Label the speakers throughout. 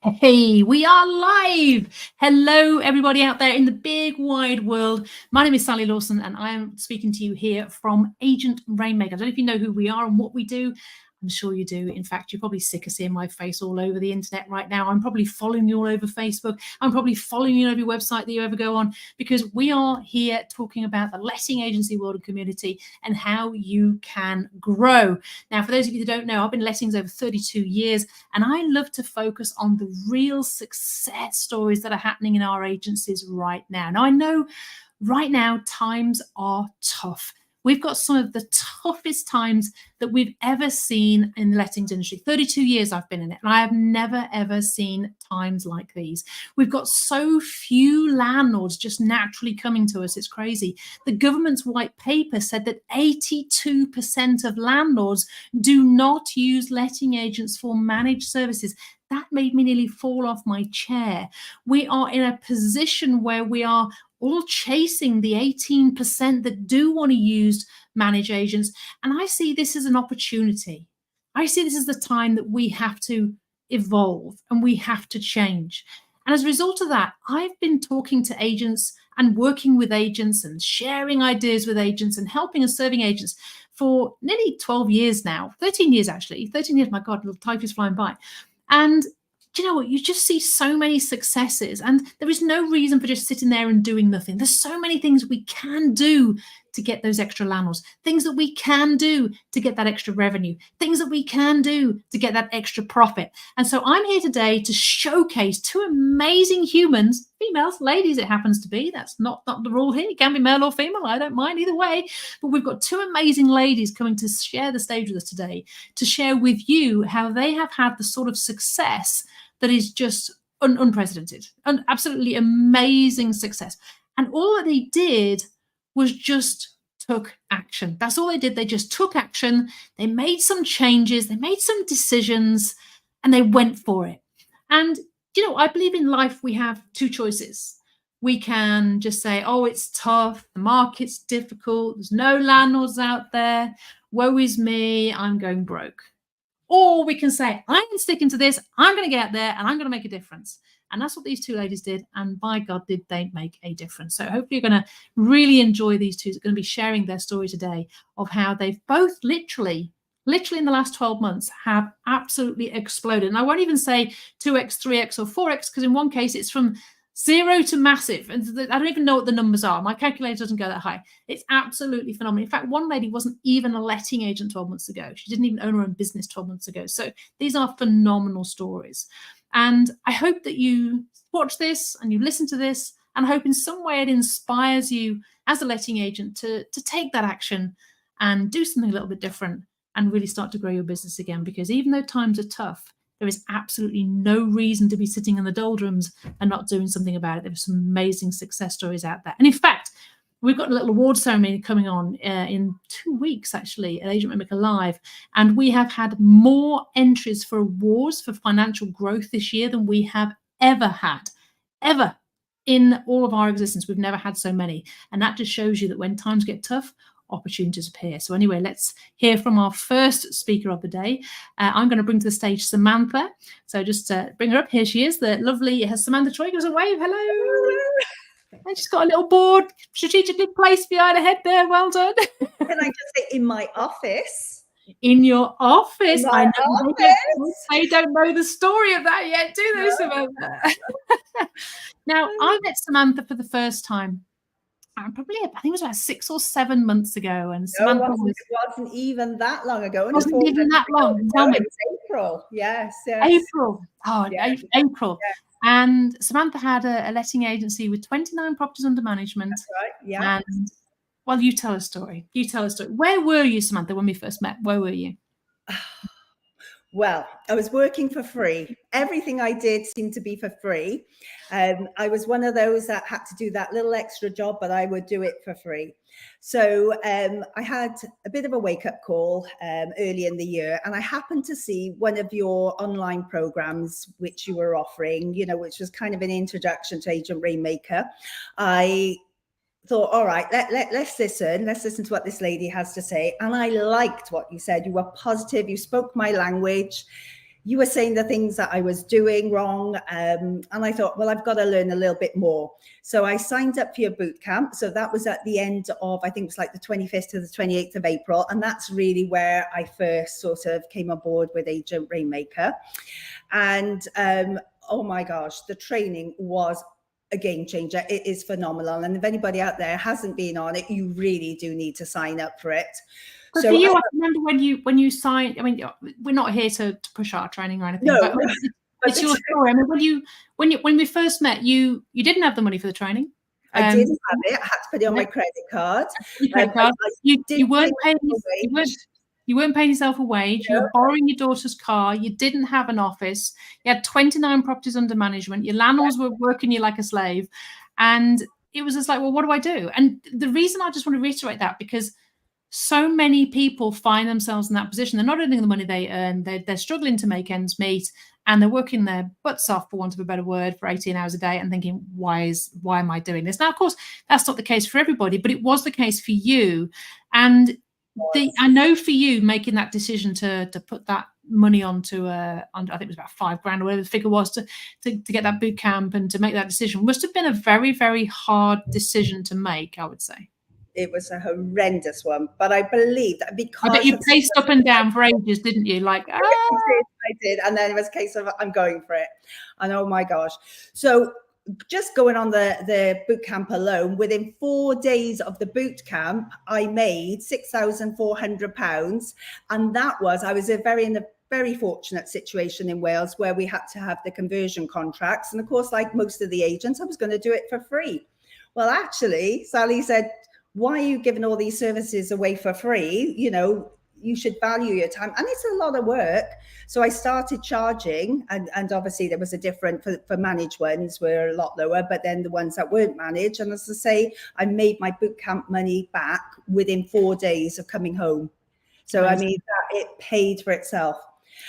Speaker 1: Hey, we are live. Hello, everybody out there in the big wide world. My name is Sally Lawson, and I am speaking to you here from Agent Rainmaker. I don't know if you know who we are and what we do. I'm sure you do. In fact, you're probably sick of seeing my face all over the internet right now. I'm probably following you all over Facebook. I'm probably following you on every website that you ever go on, because we are here talking about the letting agency world and community and how you can grow. Now, for those of you who don't know, I've been lettings over 32 years, and I love to focus on the real success stories that are happening in our agencies right now. Now, I know right now times are tough. We've got some of the toughest times that we've ever seen in the lettings industry. 32 years I've been in it, and I have never, ever seen times like these. We've got so few landlords just naturally coming to us. It's crazy. The government's white paper said that 82% of landlords do not use letting agents for managed services. That made me nearly fall off my chair. We are in a position where we are all chasing the 18% that do want to use managed agents. And I see this as an opportunity. I see this as the time that we have to evolve and we have to change. And as a result of that, I've been talking to agents and working with agents and sharing ideas with agents and helping and serving agents for nearly 12 years now, 13 years actually, 13 years, my God, little time is flying by. And do you know what? You just see so many successes, and there is no reason for just sitting there and doing nothing. There's so many things we can do to get those extra landlords, things that we can do to get that extra revenue, things that we can do to get that extra profit. And so I'm here today to showcase two amazing humans, females, ladies, it happens to be. That's not the rule here. It can be male or female. I don't mind either way. But we've got two amazing ladies coming to share the stage with us today, to share with you how they have had the sort of success that is just unprecedented, absolutely amazing success. And all that they did was just took action. That's all they did. They just took action. They made some changes. They made some decisions, and they went for it. And, you know, I believe in life we have two choices. We can just say, oh, it's tough. The market's difficult. There's no landlords out there. Woe is me. I'm going broke. Or we can say, I'm sticking to this, I'm going to get out there and I'm going to make a difference. And that's what these two ladies did. And by God, did they make a difference. So hopefully you're going to really enjoy these two. They're going to be sharing their story today of how they've both literally in the last 12 months have absolutely exploded. And I won't even say 2x, 3x or 4x, because in one case it's from zero to massive. And I don't even know what the numbers are. My calculator doesn't go that high. It's absolutely phenomenal. In fact, one lady wasn't even a letting agent 12 months ago. She didn't even own her own business 12 months ago. So these are phenomenal stories. And I hope that you watch this and you listen to this, and I hope in some way it inspires you as a letting agent to take that action and do something a little bit different and really start to grow your business again. Because even though times are tough, there is absolutely no reason to be sitting in the doldrums and not doing something about it. There are some amazing success stories out there. And in fact, we've got a little award ceremony coming on in 2 weeks, actually, at Agent Rainmaker Live. And we have had more entries for awards for financial growth this year than we have ever had, ever. In all of our existence, we've never had so many. And that just shows you that when times get tough, opportunities appear. So anyway, let's hear from our first speaker of the day. I'm going to bring to the stage Samantha. So just bring her up. Here she is, the lovely Samantha Troy. Give us a wave. Hello. And she's got a little board strategically placed behind her head there. Well done.
Speaker 2: Can I just say, in my office?
Speaker 1: In your office. I know they don't know the story of that yet, do they, Samantha? Now, I met Samantha for the first time. Probably, I think it was about 6 or 7 months ago, and Samantha
Speaker 2: it wasn't even that long ago.
Speaker 1: It wasn't even that long. Tell me.
Speaker 2: It was April. Yes.
Speaker 1: April. Oh, yes. April. Yes. And Samantha had a letting agency with 29 properties under management.
Speaker 2: That's right. Yeah.
Speaker 1: And well, you tell a story. Where were you, Samantha, when we first met? Where were you?
Speaker 2: Well, I was working for free. Everything I did seemed to be for free. I was one of those that had to do that little extra job, but I would do it for free. So I had a bit of a wake-up call early in the year, and I happened to see one of your online programs, which you were offering, you know, which was kind of an introduction to Agent Rainmaker. I thought, all right, let's listen to what this lady has to say. And I liked what you said. You were positive, you spoke my language, you were saying the things that I was doing wrong. And I thought, well, I've got to learn a little bit more. So I signed up for your boot camp. So that was at the end of, I think it was like the 25th to the 28th of April. And that's really where I first sort of came on board with Agent Rainmaker. And oh my gosh, the training was a game changer. It is phenomenal. And if anybody out there hasn't been on it, you really do need to sign up for it.
Speaker 1: So for you, I remember when you signed. I mean, we're not here to push our training or anything, but it's your story. I mean, when we first met, you didn't have the money for the training.
Speaker 2: I didn't have it. I had to put it on my credit card.
Speaker 1: You weren't paying yourself a wage. You were borrowing your daughter's car. You didn't have an office. You had 29 properties under management. Your landlords were working you like a slave, and it was just like, well, what do I do? And the reason I just want to reiterate that, because so many people find themselves in that position. They're not earning the money they earn. They're struggling to make ends meet, and they're working their butts off, for want of a better word, for 18 hours a day, and thinking, why am I doing this? Now, of course, that's not the case for everybody, but it was the case for you. And I know for you, making that decision to put that money onto I think it was about £5,000 or whatever the figure was to get that boot camp and to make that decision must have been a very, very hard decision to make, I would say.
Speaker 2: It was a horrendous one, but I believe that because
Speaker 1: I bet you paced up and down for ages, didn't you? Like,
Speaker 2: I did, and then it was a case of I'm going for it, and oh my gosh! So just going on the boot camp alone, within 4 days of the boot camp, I made £6,400, and that was I was in a very fortunate situation in Wales where we had to have the conversion contracts, and of course, like most of the agents, I was going to do it for free. Well, actually, Sally said, why are you giving all these services away for free? You know, you should value your time. And it's a lot of work. So I started charging, and obviously there was a different, for managed ones were a lot lower, but then the ones that weren't managed. And as I say, I made my boot camp money back within 4 days of coming home. So, I mean, it paid for itself.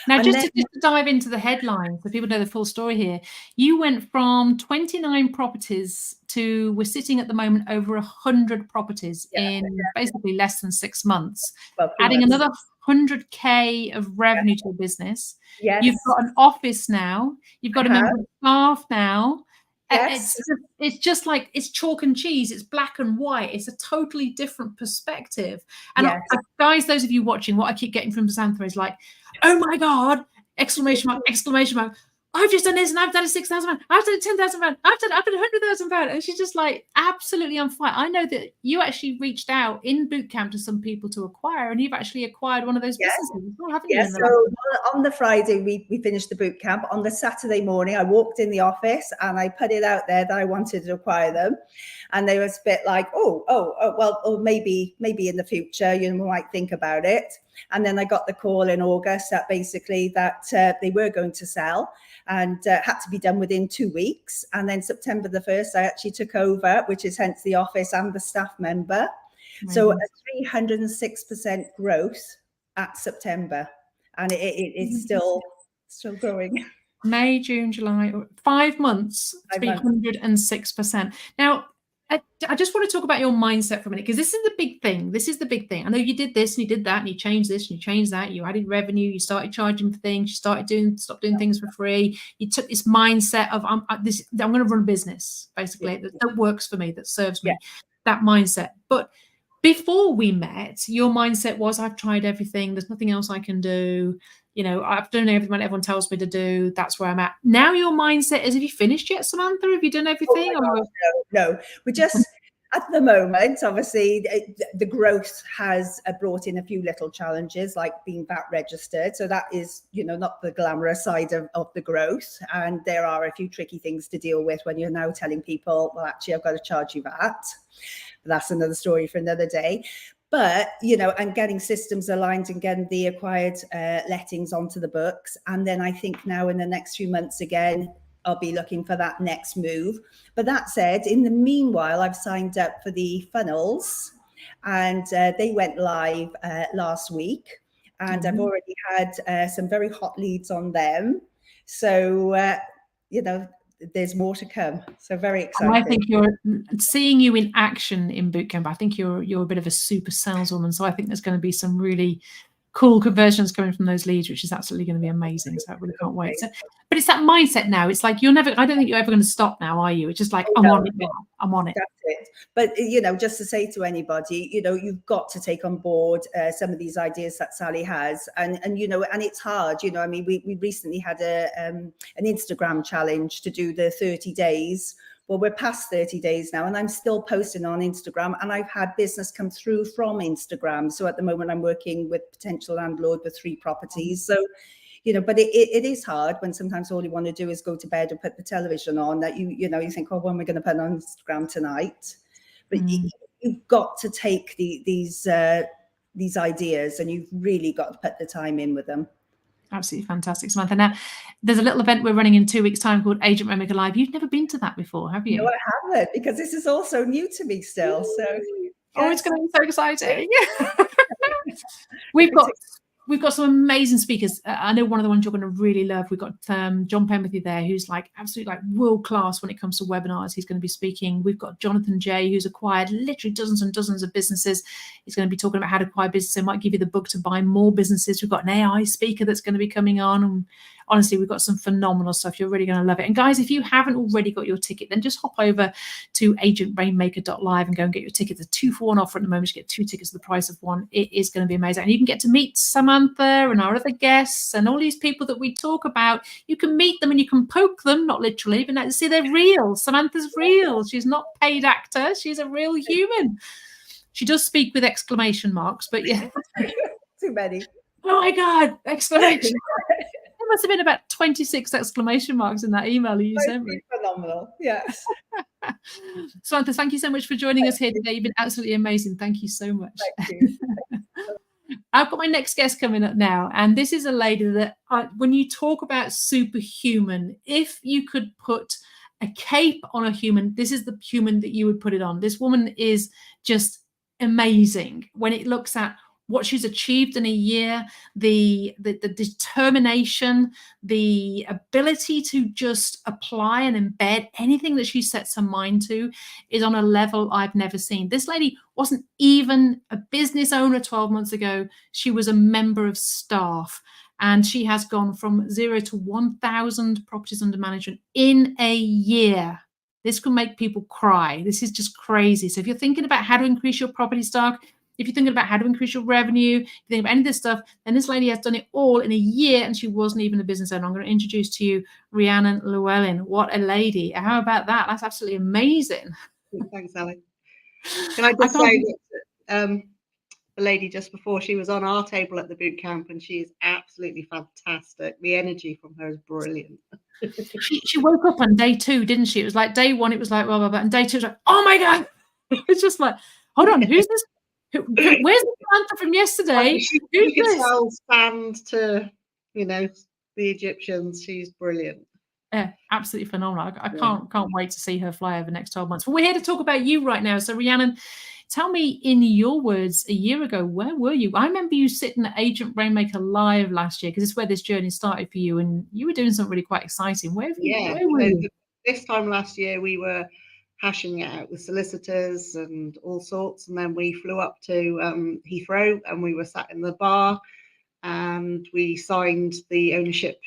Speaker 1: Now, just to dive into the headlines, so people know the full story here, you went from 29 properties to, we're sitting at the moment over 100 properties in basically less than 6 months, adding another 100K of revenue to your business. Yes. You've got an office now. You've got a member of staff now. Yes. It's just like, it's chalk and cheese. It's black and white. It's a totally different perspective. And guys, those of you watching, what I keep getting from Samantha is like, oh my God, exclamation mark, exclamation mark. I've just done this and I've done a £6,000. I've done a £10,000. I've done £100,000. And she's just like absolutely on fire. I know that you actually reached out in boot camp to some people to acquire, and you've actually acquired one of those businesses, haven't you?
Speaker 2: So on the Friday, we finished the boot camp. On the Saturday morning, I walked in the office and I put it out there that I wanted to acquire them. And they were a bit like, well, maybe in the future, you might think about it. And then I got the call in August that basically they were going to sell, and had to be done within 2 weeks. And then September the 1st, I actually took over, which is hence the office and the staff member. Mm-hmm. So a 306% growth at September. And it's still growing.
Speaker 1: May, June, July, 5 months, 306%. Now, I just want to talk about your mindset for a minute, because this is the big thing. This is the big thing. I know you did this and you did that and you changed this and you changed that. You added revenue. You started charging for things. You stopped doing things for free. You took this mindset of I'm going to run a business, basically, that works for me, that serves me. That mindset. But before we met, your mindset was, I've tried everything. There's nothing else I can do. You know, I've done everything everyone tells me to do. That's where I'm at. Now your mindset is, have you finished yet, Samantha? Have you done everything?
Speaker 2: No. We're just, at the moment, obviously, the growth has brought in a few little challenges, like being VAT registered. So that is, not the glamorous side of the growth. And there are a few tricky things to deal with when you're now telling people, well, actually, I've got to charge you VAT. But that's another story for another day. But, and getting systems aligned and getting the acquired lettings onto the books. And then I think now in the next few months, again, I'll be looking for that next move. But that said, in the meanwhile, I've signed up for the funnels, and they went live last week. And I've already had some very hot leads on them. So, there's more to come. So very exciting.
Speaker 1: And I think you're seeing you in action in bootcamp. I think you're a bit of a super saleswoman. So I think there's going to be some really cool conversions coming from those leads, which is absolutely going to be amazing. So I really can't wait. So, but it's that mindset now. It's like I don't think you're ever going to stop now, are you? It's just like, I'm on it now. I'm on it.
Speaker 2: That's it. But, you know, just to say to anybody, you know, you've got to take on board some of these ideas that Sally has. And you know, and it's hard, you know, I mean, we recently had an Instagram challenge to do the 30 days. Well, we're past 30 days now, and I'm still posting on Instagram, and I've had business come through from Instagram. So at the moment, I'm working with potential landlord with 3 properties. So, you know, but it is hard when sometimes all you want to do is go to bed or put the television on, that you know, you think, oh, when am I going to put on Instagram tonight? But you've got to take these ideas, and you've really got to put the time in with them.
Speaker 1: Absolutely fantastic, Samantha. Now, there's a little event we're running in 2 weeks' time called Agent Rainmaker Live. You've never been to that before, have you?
Speaker 2: No, I haven't, because this is also new to me still. So,
Speaker 1: oh, it's going to be so exciting. We've got some amazing speakers. I know one of the ones you're going to really love. We've got John Penwethy there, who's like absolutely like world class when it comes to webinars. He's going to be speaking. We've got Jonathan J, who's acquired literally dozens and dozens of businesses. He's going to be talking about how to acquire business. It might give you the book to buy more businesses. We've got an AI speaker that's going to be coming on. And honestly, we've got some phenomenal stuff. You're really going to love it. And guys, if you haven't already got your ticket, then just hop over to agentrainmaker.live and go and get your ticket. It's a 2-for-1 offer at the moment. You get 2 tickets at the price of 1. It is going to be amazing. And you can get to meet Samantha and our other guests and all these people that we talk about. You can meet them and you can poke them, not literally, but now see, they're real. Samantha's real. She's not a paid actor. She's a real human. She does speak with exclamation marks, but yeah.
Speaker 2: Too many.
Speaker 1: Oh my God, exclamation marks. There must have been about 26 exclamation marks in that email you sent me.
Speaker 2: Phenomenal. Yes.
Speaker 1: Samantha, thank you so much for joining us here today. You've been absolutely amazing. Thank you so much.
Speaker 2: Thank you.
Speaker 1: I've got my next guest coming up now, and this is a lady that when you talk about superhuman, if you could put a cape on a human, this is the human that you would put it on. This woman is just amazing when it looks at what she's achieved in a year, the determination, the ability to just apply and embed anything that she sets her mind to is on a level I've never seen. This lady wasn't even a business owner 12 months ago. She was a member of staff, and she has gone from 0 to 1,000 properties under management in a year. This can make people cry. This is just crazy. So if you're thinking about how to increase your property stock, if you're thinking about how to increase your revenue, if you think about any of this stuff, then this lady has done it all in a year, and she wasn't even a business owner. I'm going to introduce to you Rhiannon Llewellyn. What a lady. How about that? That's absolutely amazing.
Speaker 3: Thanks, Sally. Can I just say that the lady just before, she was on our table at the boot camp, and she is absolutely fantastic. The energy from her is brilliant.
Speaker 1: She woke up on day 2, didn't she? It was like day 1, it was like, blah, blah, blah. And day 2, it was like, oh my God. It's just like, hold on, who's this? Where's the Samantha from yesterday?
Speaker 3: She can sell sand to, you know, the Egyptians. She's brilliant.
Speaker 1: Yeah, absolutely phenomenal. I can't wait to see her fly over the next 12 months. Well, we're here to talk about you right now. So Rhiannon, tell me in your words, a year ago, where were you? I remember you sitting at Agent Rainmaker Live last year, because it's where this journey started for you, and you were doing something really quite exciing. Where were you?
Speaker 3: This time last year, we were hashing it out with solicitors and all sorts, and then we flew up to Heathrow, and we were sat in the bar, and we signed the ownership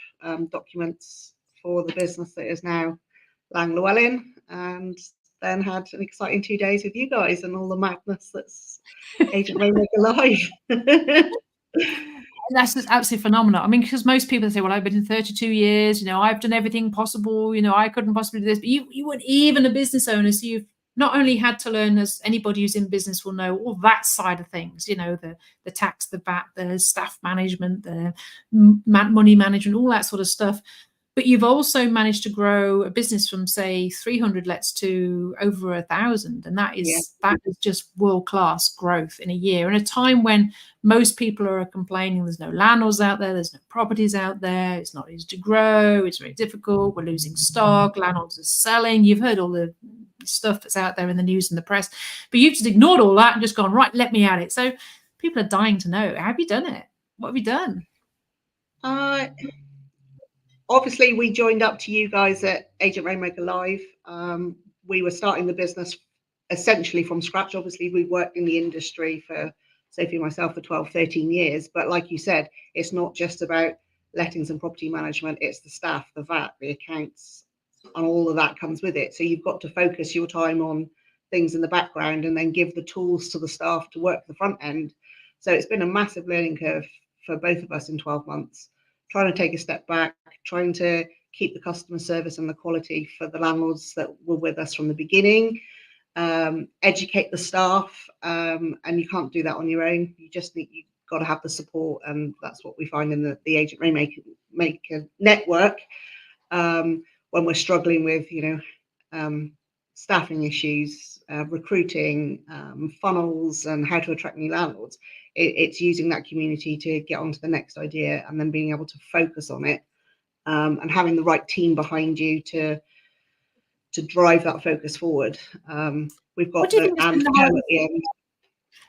Speaker 3: documents for the business that is now Lang Llewellyn, and then had an exciting 2 days with you guys and all the madness that's Agent Rainmaker Live.
Speaker 1: That's just absolutely phenomenal. I mean, because most people say, well, I've been in 32 years, you know, I've done everything possible, you know, I couldn't possibly do this, but you weren't even a business owner. So you've not only had to learn, as anybody who's in business will know, all that side of things, you know, the tax, the VAT, the staff management, the money management, all that sort of stuff. But you've also managed to grow a business from, say, 300 lets to over 1,000. And that is just world-class growth in a year. In a time when most people are complaining there's no landlords out there, there's no properties out there, it's not easy to grow, it's very difficult, we're losing stock, landlords are selling. You've heard all the stuff that's out there in the news and the press. But you've just ignored all that and just gone, right, let me at it. So people are dying to know, how have you done it? What have you done?
Speaker 3: Obviously, we joined up to you guys at Agent Rainmaker Live. We were starting the business essentially from scratch. Obviously, we worked in the industry for Sophie and myself for 12, 13 years. But like you said, it's not just about lettings and property management, it's the staff, the VAT, the accounts, and all of that comes with it. So you've got to focus your time on things in the background and then give the tools to the staff to work the front end. So it's been a massive learning curve for both of us in 12 months, trying to take a step back, trying to keep the customer service and the quality for the landlords that were with us from the beginning, educate the staff, and you can't do that on your own. You just need, you've got to have the support, and that's what we find in the Agent Rainmaker network, when we're struggling with, staffing issues, recruiting, funnels, and how to attract new landlords. It's using that community to get onto the next idea and then being able to focus on it, and having the right team behind you to drive that focus forward. We've got the and at the end.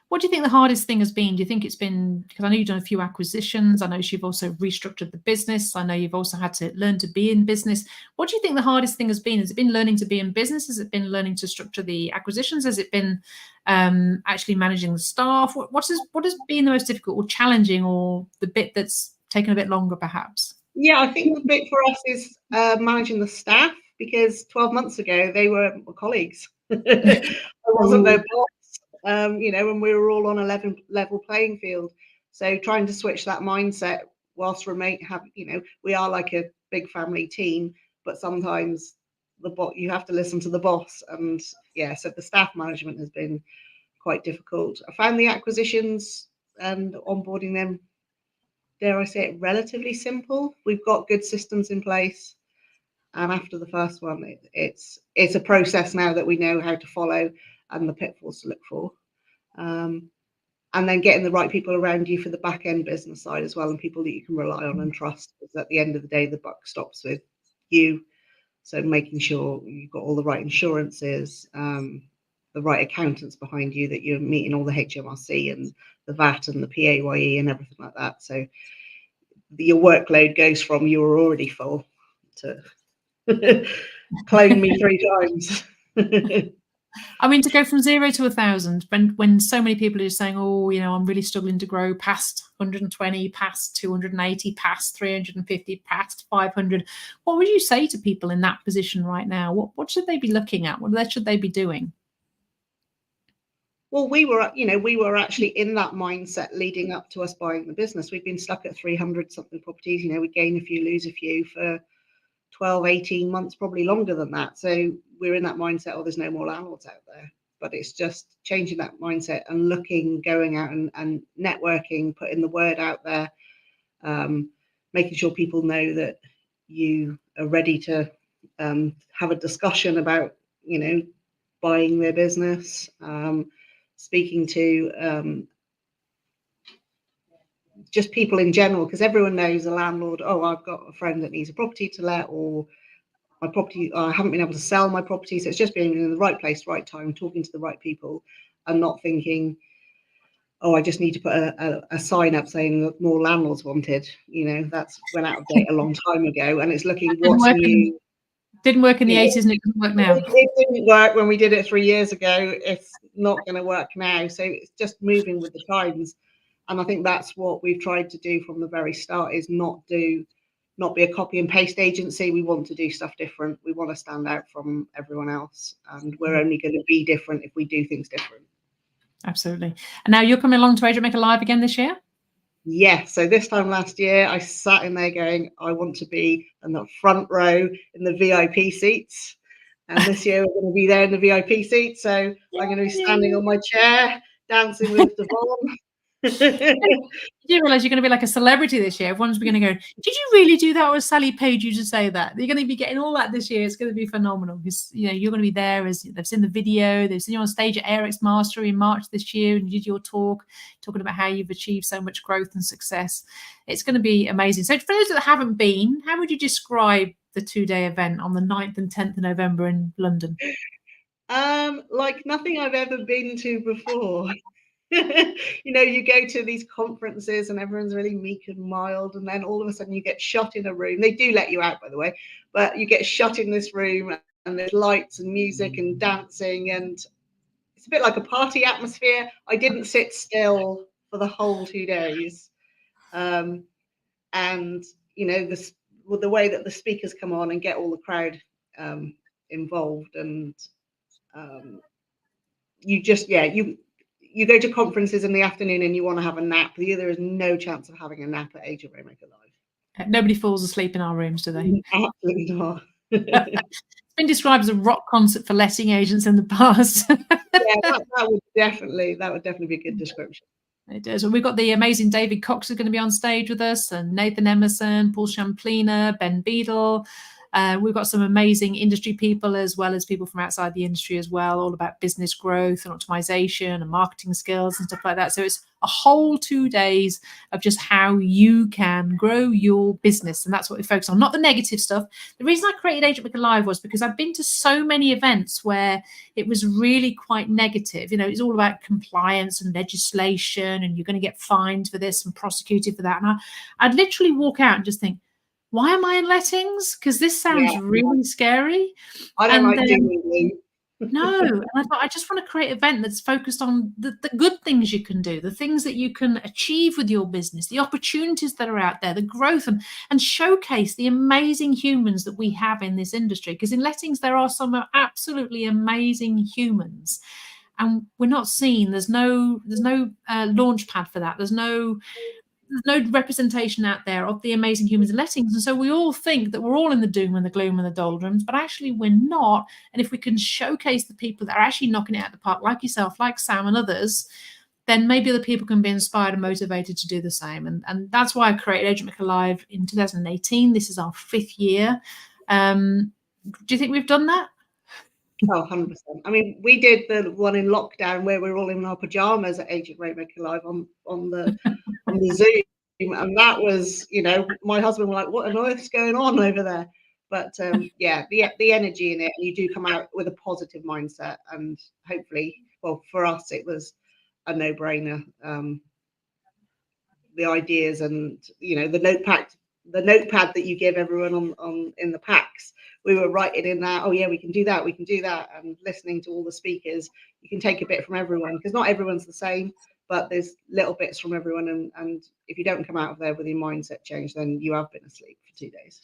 Speaker 1: What do you think the hardest thing has been? Do you think it's been, because I know you've done a few acquisitions, I know you've also restructured the business, I know you've also had to learn to be in business. What do you think the hardest thing has been? Has it been learning to be in business? Has it been learning to structure the acquisitions? Has it been actually managing the staff? What has been the most difficult or challenging, or the bit that's taken a bit longer perhaps?
Speaker 3: Yeah, I think the bit for us is managing the staff, because 12 months ago they were my colleagues. I wasn't their boss. And we were all on a level playing field. So trying to switch that mindset whilst remote, we are like a big family team, but sometimes you have to listen to the boss. And yeah, so the staff management has been quite difficult. I found the acquisitions and onboarding them, dare I say it, relatively simple. We've got good systems in place. And after the first one, it's a process now that we know how to follow and the pitfalls to look for. And then getting the right people around you for the back end business side as well, and people that you can rely on and trust, because at the end of the day, the buck stops with you. So making sure you've got all the right insurances, the right accountants behind you, that you're meeting all the HMRC and the VAT and the PAYE and everything like that. So your workload goes from you were already full to clone me 3 times.
Speaker 1: I mean, to go from 0 to 1,000, when so many people are just saying, oh, I'm really struggling to grow past 120, past 280, past 350, past 500. What would you say to people in that position right now? What should they be looking at? What should they be doing?
Speaker 3: Well, we were actually in that mindset leading up to us buying the business. We've been stuck at 300 something properties. We gain a few, lose a few for 12, 18 months, probably longer than that. So we're in that mindset, there's no more landlords out there. But it's just changing that mindset and going out and networking, putting the word out there, making sure people know that you are ready to have a discussion about, buying their business, speaking to just people in general, because everyone knows a landlord, I've got a friend that needs a property to let, or my property, I haven't been able to sell my property. So it's just being in the right place, right time, talking to the right people, and not thinking, I just need to put a sign up saying that more landlords wanted. That's went out of date a long time ago, and it's looking what's new.
Speaker 1: Didn't work in the 80s, and it doesn't work now.
Speaker 3: It didn't work when we did it 3 years ago. It's not going to work now. So it's just moving with the times. And I think that's what we've tried to do from the very start, is not be a copy and paste agency. We want to do stuff different. We want to stand out from everyone else. And we're only going to be different if we do things different.
Speaker 1: Absolutely. And now you're coming along to Adre Maker Live again this year?
Speaker 3: Yeah. So this time last year, I sat in there going, I want to be in the front row in the VIP seats. And this year we're going to be there in the VIP seats. So I'm going to be standing on my chair, dancing with Devon.
Speaker 1: You do realize you're going to be like a celebrity this year. Everyone's going to go, did you really do that, or Sally paid you to say that? You're going to be getting all that this year. It's going to be phenomenal, because you're going to be there, as they've seen the video, they've seen you on stage at ARX Mastery in March this year, and you did your talk talking about how you've achieved so much growth and success. It's going to be amazing. So for those that haven't been, how would you describe the 2-day event on the 9th and 10th of November in London?
Speaker 3: Like nothing I've ever been to before. You go to these conferences and everyone's really meek and mild, and then all of a sudden you get shut in a room. They do let you out, by the way, but you get shut in this room, and there's lights and music and dancing, and it's a bit like a party atmosphere. I didn't sit still for the whole 2 days. And you know, the way that the speakers come on and get all the crowd involved, and you just you go to conferences in the afternoon and you want to have a nap. There is no chance of having a nap at Agent Rainmaker Live.
Speaker 1: Nobody falls asleep in our rooms, do they?
Speaker 3: Absolutely not.
Speaker 1: It's been described as a rock concert for letting agents in the past.
Speaker 3: that would definitely be a good description.
Speaker 1: It does. And we've got the amazing David Cox who's going to be on stage with us, and Nathan Emerson, Paul Champlina, Ben Beadle. We've got some amazing industry people as well as people from outside the industry as well, all about business growth and optimization and marketing skills and stuff like that. So it's a whole 2 days of just how you can grow your business. And that's what we focus on, not the negative stuff. The reason I created Agent Maker Live was because I've been to so many events where it was really quite negative. You know, it's all about compliance and legislation, and you're going to get fined for this and prosecuted for that. And I'd literally walk out and just think, why am I in lettings? Because this sounds really scary.
Speaker 3: I don't like doing
Speaker 1: no, and I thought I just want to create an event that's focused on the good things you can do, the things that you can achieve with your business, the opportunities that are out there, the growth, and showcase the amazing humans that we have in this industry. Because in lettings, there are some absolutely amazing humans, and we're not seen. There's no launch pad for that. There's no representation out there of the amazing humans in lettings. And so we all think that we're all in the doom and the gloom and the doldrums, but actually we're not. And if we can showcase the people that are actually knocking it out of the park, like yourself, like Sam and others, then maybe other people can be inspired and motivated to do the same. And that's why I created Agent Maker Live in 2018. This is our 5th year. Do you think we've done that?
Speaker 3: Oh, 100%. I mean, we did the one in lockdown where we were all in our pajamas at Agent Rainmaker Live on the Zoom, and that was, you know, my husband was like, "What on earth's going on over there?" But yeah, the energy in it, and you do come out with a positive mindset, and hopefully, well, for us, it was a no-brainer. The ideas and, you know, the notepad that you give everyone on in the packs, we were writing in that, oh yeah, we can do that, and listening to all the speakers, you can take a bit from everyone, because not everyone's the same, but there's little bits from everyone, and if you don't come out of there with your mindset change, then you have been asleep for 2 days.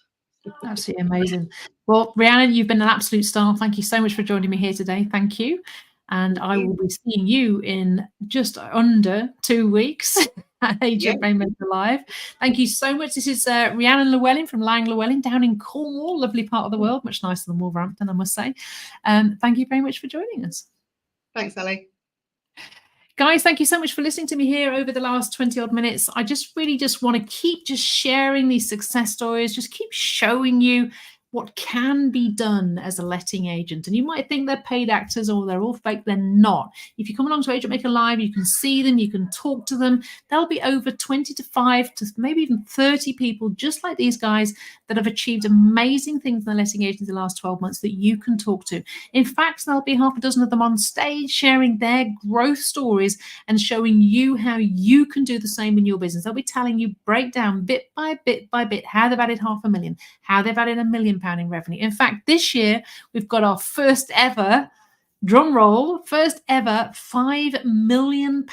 Speaker 1: Absolutely amazing. Well, Rhiannon, you've been an absolute star. Thank you so much for joining me here today. Thank you. And I will be seeing you in just under 2 weeks at Agent Rainmaker Live. Thank you so much. This is Rhiannon Llewellyn from Lang Llewellyn down in Cornwall, lovely part of the world, much nicer than Wolverhampton, I must say. Thank you very much for joining us.
Speaker 3: Thanks, Sally.
Speaker 1: Guys, thank you so much for listening to me here over the last 20 odd minutes. I just really want to keep sharing these success stories, just keep showing you what can be done as a letting agent. And you might think they're paid actors or they're all fake. They're not. If you come along to Agent Maker Live, you can see them, you can talk to them. There'll be over 25 to maybe even 30 people just like these guys that have achieved amazing things in the letting agents in the last 12 months that you can talk to. In fact, there'll be half a dozen of them on stage sharing their growth stories and showing you how you can do the same in your business. They'll be telling you breakdown bit by bit by bit how they've added £500,000, how they've added £1 million in revenue. In fact, this year we've got our first ever, drum roll, first ever £5 million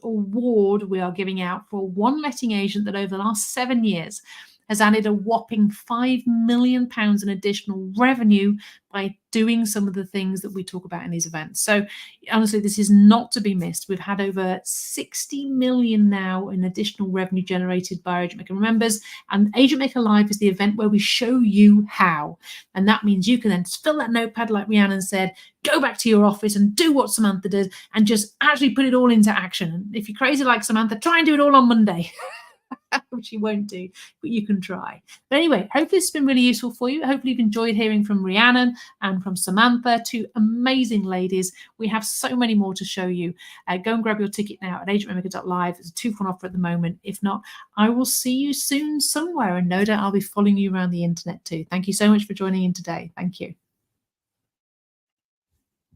Speaker 1: award we are giving out for one letting agent that over the last 7 years has added a whopping £5 million in additional revenue by doing some of the things that we talk about in these events. So honestly, this is not to be missed. We've had over 60 million now in additional revenue generated by Agent Maker members, and Agent Maker Live is the event where we show you how. And that means you can then fill that notepad like Rhiannon said, go back to your office and do what Samantha did and just actually put it all into action. And if you're crazy like Samantha, try and do it all on Monday. Which you won't do, but you can try. But anyway, hopefully this has been really useful for you. Hopefully you've enjoyed hearing from Rhiannon and from Samantha, two amazing ladies. We have so many more to show you. Go and grab your ticket now at agentrainmaker.live. There's a 2-for-1 offer at the moment. If not, I will see you soon somewhere, and no doubt I'll be following you around the internet too. Thank you so much for joining in today. Thank you.